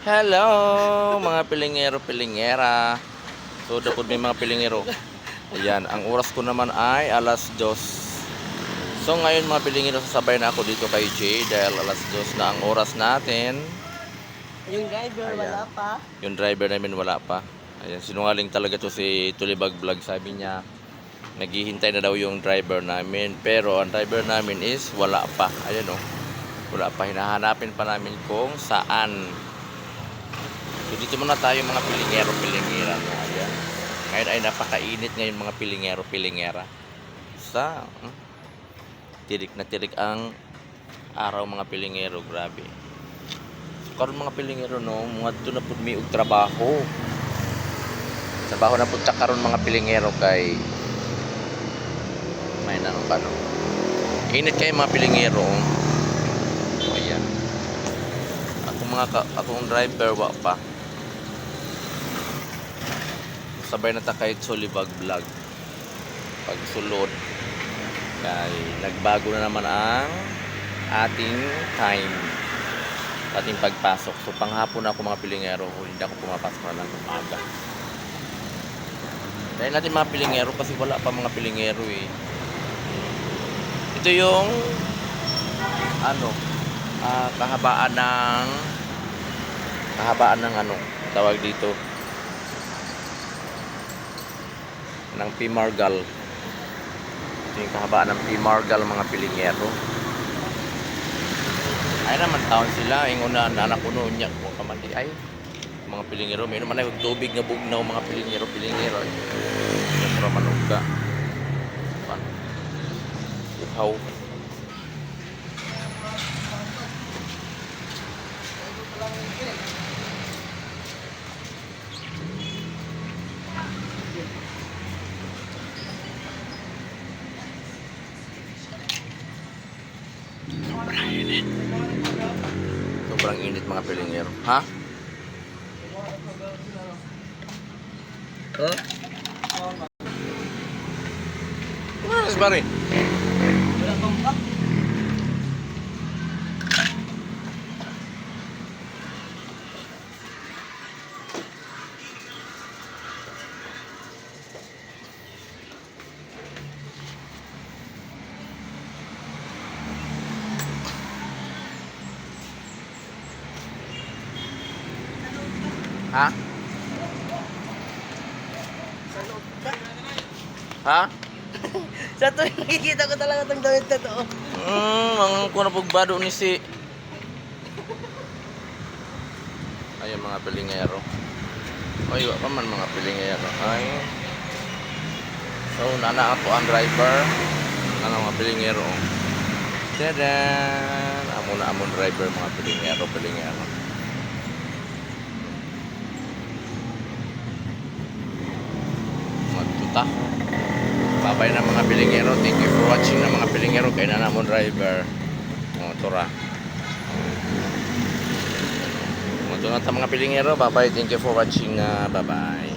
Hello, mga pilingero, pilingera. So, dapat may mga pilingero. Ayan, ang oras ko naman ay alas 2. So, ngayon mga pilingero, sasabay na ako dito kay Jay dahil alas 2 na ang oras natin. Yung driver Ayan. wala pa. Yung driver namin wala pa. Ayan, sinungaling talaga to si Tulibag Vlog. Sabi niya, naghihintay na daw yung driver namin. Pero ang driver namin is wala pa. Ayan o. Wala pa. Hinahanapin pa namin kung saan. So dito muna tayo mga pilingero, pilingera. No? Ayan. Ngayon ay napakainit ngayon mga pilingero, pilingera. Sa tirik na tirik ang araw mga pilingero. Grabe. So karon mga pilingero no, mga dito na po may trabaho. Trabaho na po karon mga pilingero kay may nang paano. Init kayo mga pilingero. So ayan. Akong driver wa pa. Sabay na ta kay Tulibag Vlog. Pagsulod kay nagbago na naman ang ating time, ating pagpasok. So panghapon ako mga pilingero, hindi ako pumapasok na lang umaga. Dahil natin mga pilingero kasi wala pa mga pilingero eh. Ito yung ano, kahabaan ng ano tawag dito ng Pimargal. Ito yung kahabaan ng Pimargal mga pilingero. Ay naman taon sila ingon na anak ko noon niya kung kamandi ay mga pilingero may naman ay tubig nga bugnaw mga pilingero pilingero ay para manugka pan uhaw. Sobrang init mga pilingero. Ha? Huh? Mas bari. Wala pang pa. Ha? Sa loob ka. Ha? Sa to nakikita ko talaga itong damit na to. Ang kuna pugbado ni si ayun mga pilingero. Ay, wa pa man mga pilingero. Ay. So, nana ako ang driver. Nana mga pilingero. Tadan! Amon driver mga pilingero, pilingero. Magtuta. Babay na mga pilingero. Thank you for watching na mga pilingero. Kay nana mo driver. Tura. Mga mga pilingero. Bye bye. Thank you for watching. Bye bye.